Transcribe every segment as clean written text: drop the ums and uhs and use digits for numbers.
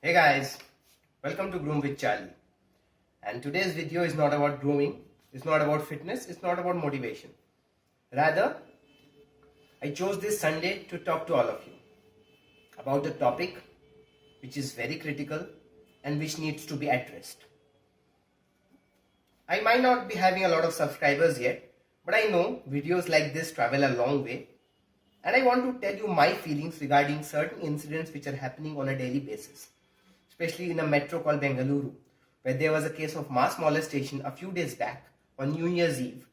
Hey guys, welcome to Groom with Charlie. And today's video is not about grooming, it's not about fitness, it's not about motivation. Rather, I chose this Sunday to talk to all of you about a topic which is very critical and which needs to be addressed. I might not be having a lot of subscribers yet, but I know videos like this travel a long way, and I want to tell you my feelings regarding certain incidents which are happening on a daily basis, especially in a metro called Bengaluru, where there was a case of mass molestation a few days back on New Year's Eve,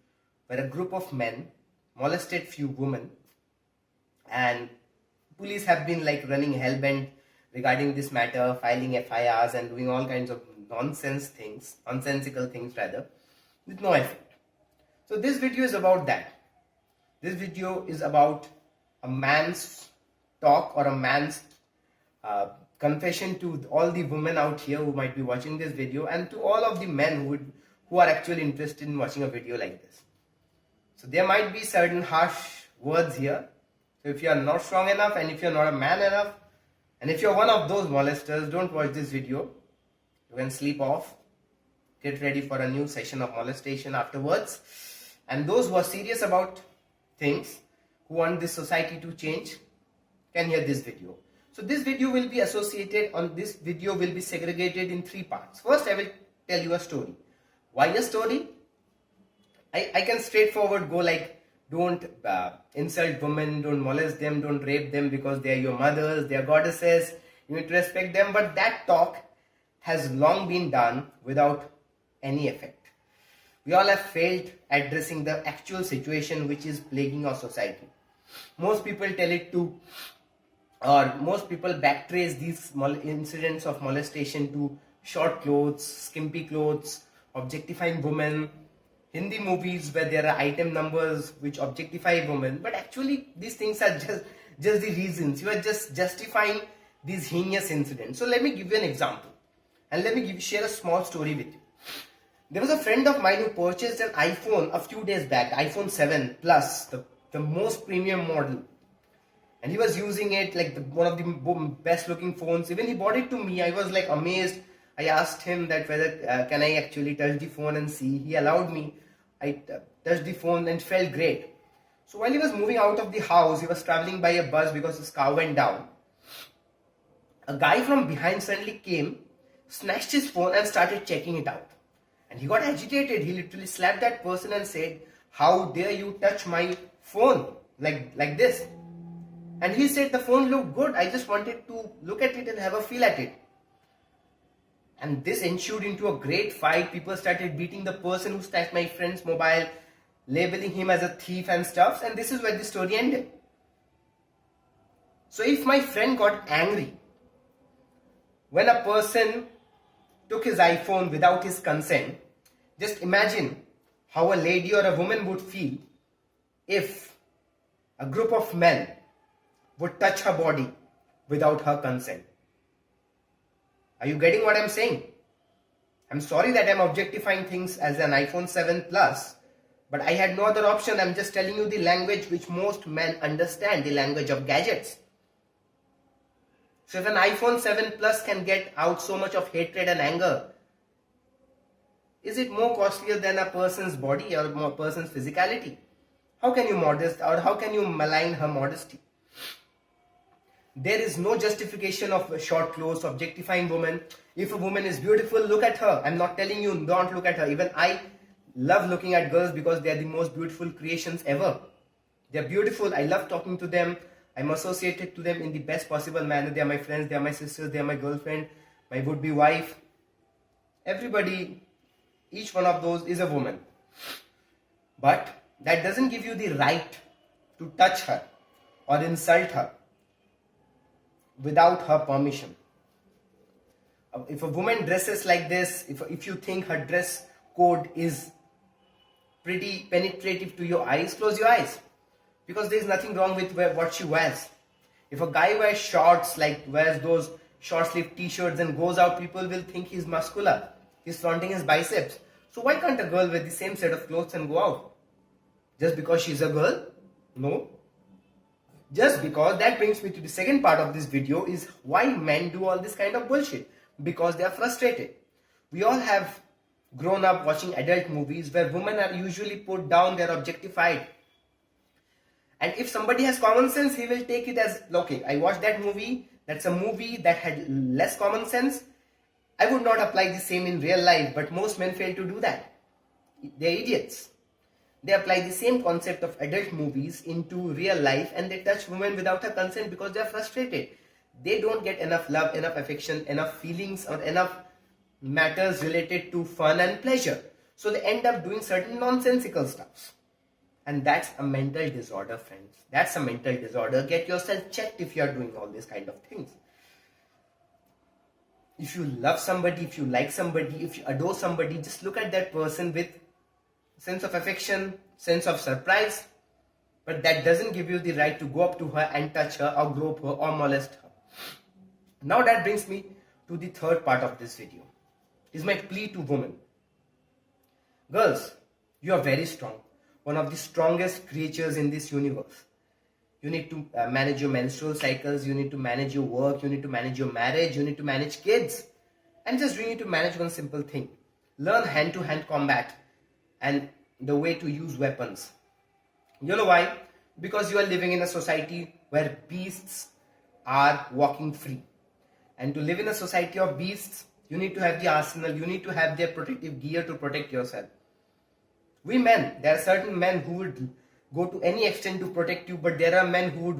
where a group of men molested few women, and police have been running hellbent regarding this matter, filing FIRs and doing all kinds of nonsensical things rather, with no effect. So this video is about that. This video is about a man's talk or a man's confession to all the women out here who might be watching this video, and to all of the men who are actually interested in watching a video like this. So there might be certain harsh words here. So if you are not strong enough, and if you are not a man enough, and if you are one of those molesters, don't watch this video. You can sleep off, get ready for a new session of molestation afterwards. And those who are serious about things, who want this society to change, can hear this video. So this video will be segregated in three parts. First, I will tell you a story. Why a story? I can straightforward go like, don't insult women, don't molest them, don't rape them because they are your mothers, they are goddesses, you need to respect them. But that talk has long been done without any effect. We all have failed addressing the actual situation which is plaguing our society. Most people most people backtrace these incidents of molestation to short clothes, skimpy clothes, objectifying women, Hindi movies where there are item numbers which objectify women. But actually these things are just the reasons. You are just justifying these heinous incidents. So let me give you an example, and let me share a small story with you. There was a friend of mine who purchased an iPhone a few days back, iPhone 7 Plus, the most premium model. And he was using it like one of the best looking phones. Even he bought it to me. I was like amazed. I asked him that whether can I actually touch the phone and see. He allowed me. I touched the phone and felt great. So while he was moving out of the house, he was traveling by a bus because his car went down. A guy from behind suddenly came, snatched his phone and started checking it out. And he got agitated. He literally slapped that person and said, "How dare you touch my phone like this?" And he said, "The phone looked good. I just wanted to look at it and have a feel at it." And this ensued into a great fight. People started beating the person who snatched my friend's mobile, labeling him as a thief and stuff. And this is where the story ended. So if my friend got angry when a person took his iPhone without his consent, just imagine how a lady or a woman would feel if a group of men would touch her body without her consent. Are you getting what I'm saying? I'm sorry that I'm objectifying things as an iPhone 7 Plus, but I had no other option. I'm just telling you the language which most men understand, the language of gadgets. So if an iPhone 7 Plus can get out so much of hatred and anger, is it more costlier than a person's body or a person's physicality? How can you how can you malign her modesty? There is no justification of short clothes, objectifying women. If a woman is beautiful, look at her. I'm not telling you don't look at her. Even I love looking at girls because they are the most beautiful creations ever. They are beautiful. I love talking to them. I'm associated to them in the best possible manner. They are my friends, they are my sisters, they are my girlfriend, my would-be wife. Everybody, each one of those is a woman. But that doesn't give you the right to touch her or insult her without her permission. If a woman dresses like this, if you think her dress code is pretty penetrative to your eyes, close your eyes, because there is nothing wrong with what she wears. If a guy wears shorts, wears those short sleeve t-shirts and goes out, people will think he's muscular, he's flaunting his biceps. So why can't a girl wear the same set of clothes and go out? Just because she's a girl? No. Just because that brings me to the second part of this video is why men do all this kind of bullshit. Because they are frustrated. We all have grown up watching adult movies where women are usually put down, they are objectified. And if somebody has common sense, he will take it as, okay, I watched that movie, that's a movie that had less common sense. I would not apply the same in real life, but most men fail to do that. They're idiots. They apply the same concept of adult movies into real life and they touch women without her consent because they are frustrated. They don't get enough love, enough affection, enough feelings or enough matters related to fun and pleasure. So they end up doing certain nonsensical stuff. And that's a mental disorder, friends. That's a mental disorder. Get yourself checked if you are doing all these kind of things. If you love somebody, if you like somebody, if you adore somebody, just look at that person with sense of affection, sense of surprise. But that doesn't give you the right to go up to her and touch her or grope her or molest her. Now that brings me to the third part of this video. Is my plea to women. Girls, you are very strong. One of the strongest creatures in this universe. You need to manage your menstrual cycles, you need to manage your work, you need to manage your marriage, you need to manage kids. And just you need to manage one simple thing. Learn hand-to-hand combat and the way to use weapons. You know why? Because you are living in a society where beasts are walking free. And to live in a society of beasts, you need to have the arsenal, you need to have their protective gear to protect yourself. We men, there are certain men who would go to any extent to protect you, but there are men who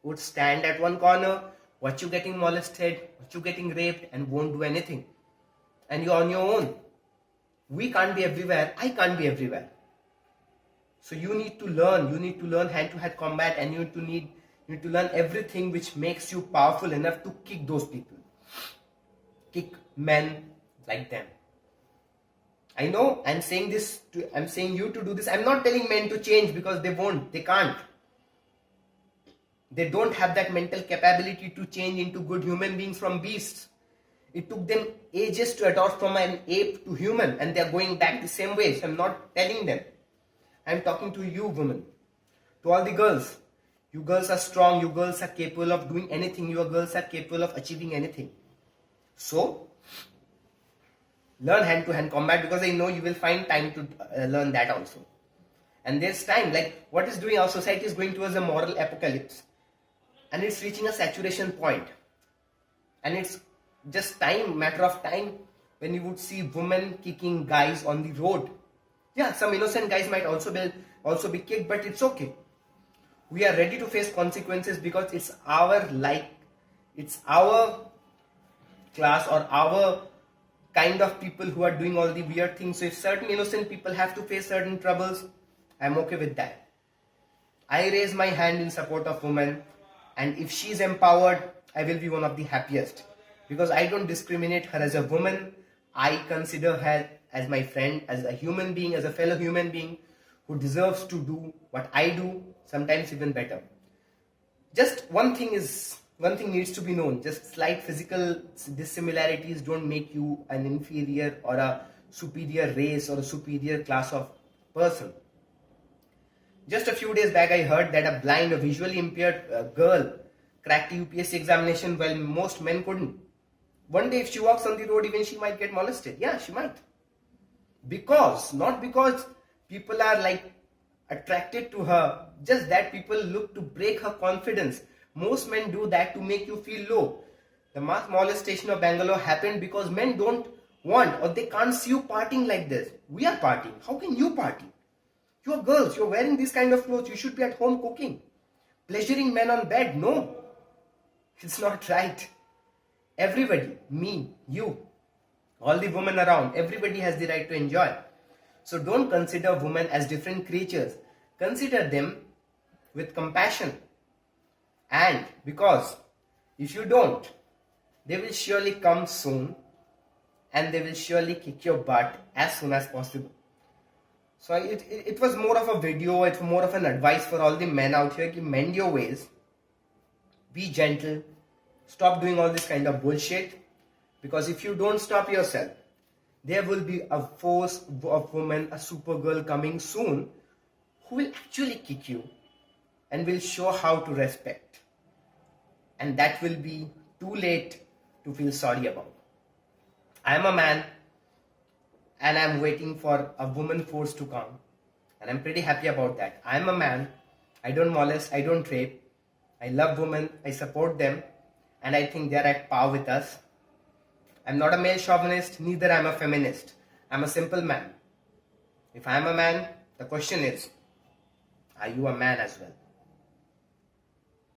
would stand at one corner, watch you getting molested, watch you getting raped and won't do anything. And you're on your own. We can't be everywhere, I can't be everywhere. So you need to learn hand-to-hand combat and you need to learn everything which makes you powerful enough to kick those people. Kick men like them. I know I'm saying you to do this. I'm not telling men to change because they won't, they can't. They don't have that mental capability to change into good human beings from beasts. It took them ages to adopt from an ape to human and they're going back the same way. So I'm not telling them. I'm talking to you women. To all the girls. You girls are strong. You girls are capable of doing anything. You girls are capable of achieving anything. So, learn hand-to-hand combat because I know you will find time to learn that also. And there's time, like what is doing, our society is going towards a moral apocalypse. And it's reaching a saturation point. And it's just matter of time when you would see women kicking guys on the road. Yeah, some innocent guys might also be kicked, but it's okay. We are ready to face consequences because it's our class or our kind of people who are doing all the weird things. So if certain innocent people have to face certain troubles, I'm okay with that. I raise my hand in support of women, and if she's empowered, I will be one of the happiest. Because I don't discriminate her as a woman. I consider her as my friend, as a human being, as a fellow human being who deserves to do what I do, sometimes even better. Just one thing needs to be known. Just slight physical dissimilarities don't make you an inferior or a superior race or a superior class of person. Just a few days back, I heard that a blind or visually impaired girl cracked the UPSC examination while most men couldn't. One day if she walks on the road, even she might get molested. Yeah, she might. Not because people are like attracted to her, just that people look to break her confidence. Most men do that to make you feel low. The mass molestation of Bangalore happened because men don't want or they can't see you partying like this. We are partying. How can you party? You are girls. You are wearing this kind of clothes. You should be at home cooking. Pleasuring men on bed. No. It's not right. Everybody, me, you, all the women around, everybody has the right to enjoy. So don't consider women as different creatures. Consider them with compassion. And because if you don't, they will surely come soon and they will surely kick your butt as soon as possible. So it was more of a video, it's more of an advice for all the men out here. Mend your ways, be gentle, stop doing all this kind of bullshit. Because if you don't stop yourself, there will be a force of women, a supergirl coming soon who will actually kick you and will show how to respect. And that will be too late to feel sorry about. I am a man and I am waiting for a woman force to come. And I'm pretty happy about that. I am a man. I don't molest. I don't rape. I love women. I support them. And I think they're at par with us. I'm not a male chauvinist. Neither I'm a feminist. I'm a simple man. If I'm a man, the question is, are you a man as well?